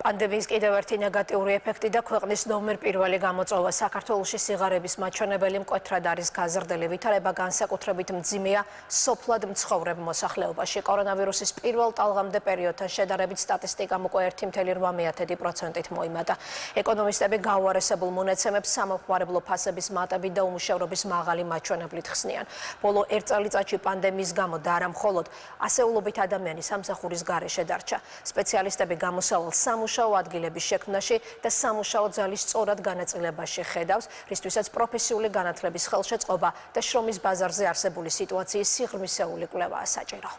Პანდემიის კიდევ ერთი ნეგატიური ეფექტი და ქვეყნის ნომერ პირველი გამოწვევა საქართველოში სიღარიბის მაჩვენებელი მკვეთრად არის გაზრდილი. ვითარება განსაკუთრებით მძიმეა სოფლად მცხოვრებ მოსახლეობაში. კორონავირუსის პირველ ტალღამდე პერიოდთან შედარებით სტატისტიკამ უკვე 1,8%-ით მოიმატა. ეკონომისტები გაუარესებულ მონაცემებს სამომხმარებლო ფასების მატებით და უმუშევრობის მაღალი მაჩვენებლით ხსნიან. ბოლო ერთ წელიწადში პანდემიის გამო და არა მხოლოდ ასეულობით ადამიანი სამსახურის გარეშე დარჩა. სპეციალისტები გამოსავალ სამუშაო ადგილების შექმნაში და სამუშაო ძალის სწორად განაწილებაში ხედავს, რისთვისაც პროფესიული განათლების ხელშეწყობა და შრომის ბაზარზე არსებული სიტუაციის სიღრმისეული კვლევაა საჭირო.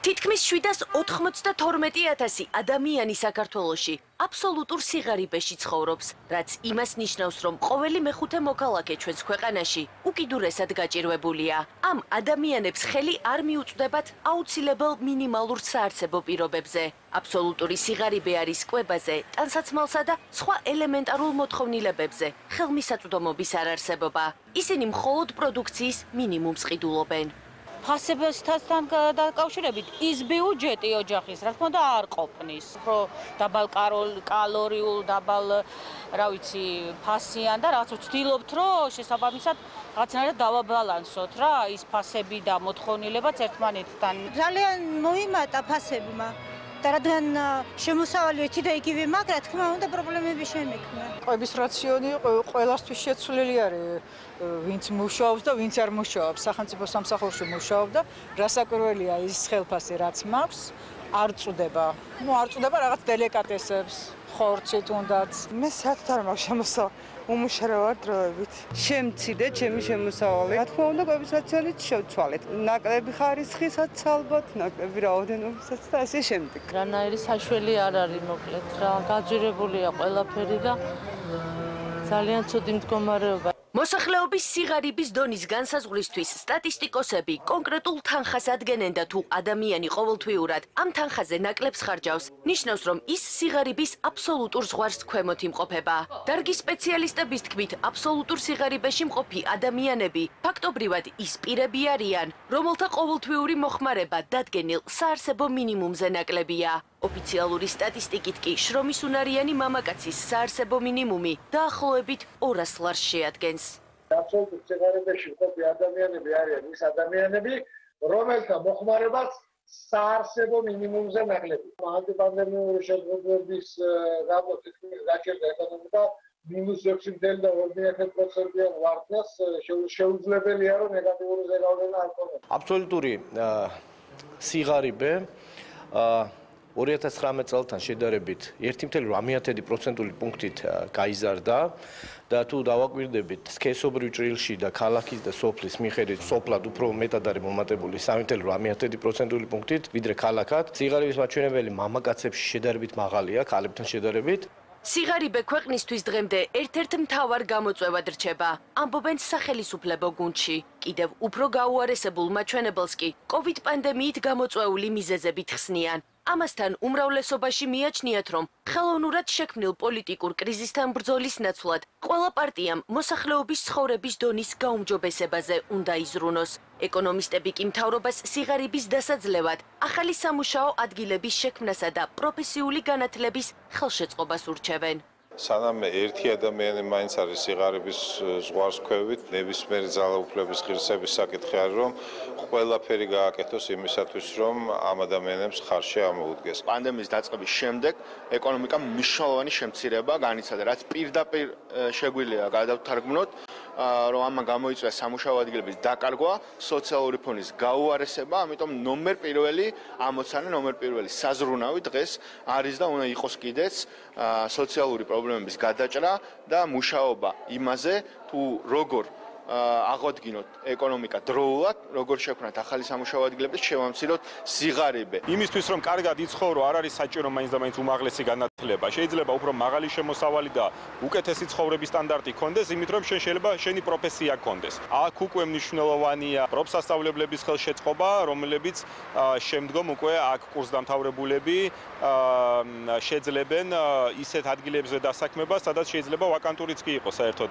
თითქმის 792,000 ადამიანი საქართველოში აბსოლუტურ სიღარიბეში ცხოვრობს, რაც იმას ნიშნავს, რომ ყოველი მეხუთე მოქალაქე ჩვენს ქვეყანაში უკიდურესად გაჭირვებულია. ამ ადამიანებს ხელი არ მიუწვდებათ აუცილებელ მინიმალურ საარსებო პირობებზე. აბსოლუტური სიღარიბე არის კვებაზე, ტანსაცმელსა და სხვა ელემენტარულ მოთხოვნილებებზე ხელმისაწვდომობის არარსებობა. ისინი მხოლოდ პროდუქციის მინიმუმს ყიდულობენ. ფასებთან დაკავშირებით ის ბიუჯეტი ოჯახის, რა თქმა უნდა, არ ყოფნის. უფრო დაბალ კალორიულ, დაბალ, რა ვიცი, ფასიან და რაღაც ვცდილობთ, რომ შესაბამისად რაღაცნაირად დავაბალანსოთ რა, ის ფასები და მოთხოვნილებაც ერთმანეთთან. ძალიან მოიმატა ფასებმა. და რადგან შემოსავალი ერთი და იგივე მაგრამ თქმა უნდა პრობლემები შემექმნა. ყვების რაციონი ყველასთვის შეცვლილი არის, ვინც მუშაობს და ვინც არ მუშაობს. სახელმწიფო სამსახურში მუშაობს და რასაკვირველია ის ხელფასი რაც მაქვს, არ წუდება. არ წუდება რაღაც დელიკატესებს, ხორცი თუნდაც. მე საერთოდ არ მაქვს შემოსავალი. უმუშევრად დროებით. შემციდე ჩემი შემოსავალი. რა თქმა უნდა, ყვების რაციონით შევცვალეთ. ნაკლები ხარისხისაც ალბათ, ნაკლები რაოდენობისაც და ასე შემდეგ. რანაირი საშველი არ არის მოკლედ რა, გაძვირებულია ყველაფერი და ძალიან ცუდი მდგომარეობა. მოსახლეობის სიღარიბის დონის განსაზღვრისთვის სტატისტიკოსები კონკრეტულ თანხას ადგენენ და თუ ადამიანი ყოველთვიურად ამ თანხაზე ნაკლებს ხარჯავს, ნიშნავს, რომ ის სიღარიბის აბსოლუტურ ზღვარს ქვემოთ იმყოფება. დარგის სპეციალისტების თქმით, აბსოლუტურ სიღარიბეში მყოფი ადამიანები ფაქტობრივად ის პირები არიან, რომელთა ყოველთვიური მოხმარება დადგენილ საარსებო მინიმუმზე ნაკლებია. ოფიციალური სტატისტიკით კი შრომის უნარიანი მამაკაცის საარსებო მინიმუმი დაახლოებით 200 ლარს შეადგენს. აბსოლუტურ სიღარიბეში მყოფი ადამიანები არიან ის ადამიანები, რომელთა მოხმარებაც საარსებო მინიმუმზე ნაკლები. ანტიპანდემიური შედგენილობის გამო თითქმის გაჩერდა ეკონომიკა -6.2%-იან ვარდნას შეუძლებელია, რომ ნეგატიური ზეგავლენა არ კონდეს. აბსოლუტური სიღარიბე 2019 წელთან შედარებით 1,8%-ული პუნქტით გაიზარდა და თუ დავაკვირდებით სქესობრივ ჭრილში და ქალაქის და სოფლის მიხედვით სოფლად უფრო მეტად არის მომატებული 3,8%-ული პუნქტით ვიდრე ქალაქად. სიღარიბის მაჩვენებელი მამაკაცებში შედარებით მაღალია ქალებთან შედარებით. სიღარიბე ქვეყნისთვის დღემდე ერთ-ერთ მთავარ გამოწვევად რჩება, ამბობენ სახელისუფლებო გუნდში. კიდევ უფრო გაუარესებულ მაჩვენებელს კი COVID პანდემიით გამოწვეული მიზეზებით ხსნიან. ამასთან უმრავლესობაში მიაჩნიათ, რომ ხელოვნურად შექმნილ პოლიტიკურ კრიზისთან ბრძოლის ნაცვლად ყველა პარტიამ მოსახლეობის ცხოვრების დონის გაუმჯობესებაზე უნდა იზრუნოს. ეკონომისტები კი მთავრობას სიღარიბის დასაძლევად ახალი სამუშაო ადგილების შექმნასა და პროფესიული განათლების ხელშეწყობას ურჩევენ. სანამ ერთი ადამიანი მაინც არის სიღარიბის ზღვარს ქვევით, ნებისმიერი ძალაუფლების ღირსების საკითხი არის, რომ ყველაფერი გააკეთოს იმისათვის, რომ ამ ადამიანებს ხარში ამოუდგეს. პანდემიის დაწყების შემდეგ ეკონომიკამ მნიშვნელოვანი შემცირება განიცადა, რაც პირდაპირ შეგვიძლია გადავთარგმნოთ, რომ ამან გამოიწვია სამუშაო ადგილების დაკარგვა, სოციალური ფონის გაუარესება, ამიტომ ნომერ პირველი ამოცანა, ნომერ პირველი საზრუნავი დღეს არის და უნდა იყოს კიდეც სოციალური პრობლემების გადაჭრა და მუშაობა იმაზე, თუ როგორ აღოდგინოთ ეკონომიკა დროულად, როგორ შექმნათ ახალი სამუშაო ადგილები და შევამციროთ სიღარიბე. იმისთვის რომ კარგად იცხოვრო, არ არის საჭირო მაინც და მაინც უმაღლესი განათლება. შეიძლება უფრო მაღალი შემოსავალი და უკეთესი ცხოვრების სტანდარტი გქონდეს, იმით რომ შენ შეიძლება შენი პროფესია გქონდეს. აქ უკვე მნიშვნელოვანია პროფსასწავლებლების ხელშეწყობა, რომლებიც შემდგომ უკვე აქ კურსდამთავრებულები შეძლებენ ისეთ ადგილებზე დასაქმებას, სადაც შეიძლება ვაკანტურიც კი იყოს საერთოდ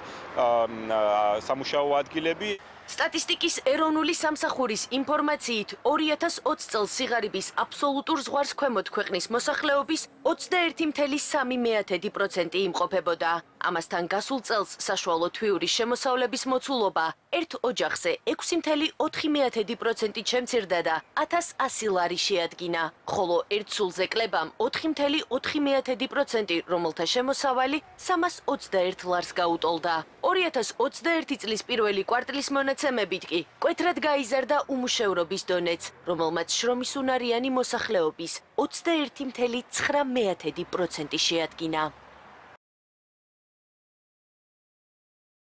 სამუშაო ადგილები. სტატისტიკის ეროვნული სამსახურის ინფორმაციით 2020 წელს სიღარიბის აბსოლუტურ ზღვარს ქვემოთ ქვეყნის მოსახლეობის 21.3% იმყოფებოდა. ამასთან გასულ წელს საშუალო თვიური შემოსავლების მოცულობა ერთ ოჯახზე 6.4% შემცირდა და 1100 ლარი შეადგინა, ხოლო ერთ სულზე კლებამ 4.4%, რომელთა შემოსავალი 321 ლარს გაუტოლდა. 2021 წლის პირველი კვარტლის მონაცემებით კი მკვეთრად გაიზარდა უმუშევრობის დონეც, რომელმაც შრომისუნარიანი მოსახლეობის 21.9% შეადგინა.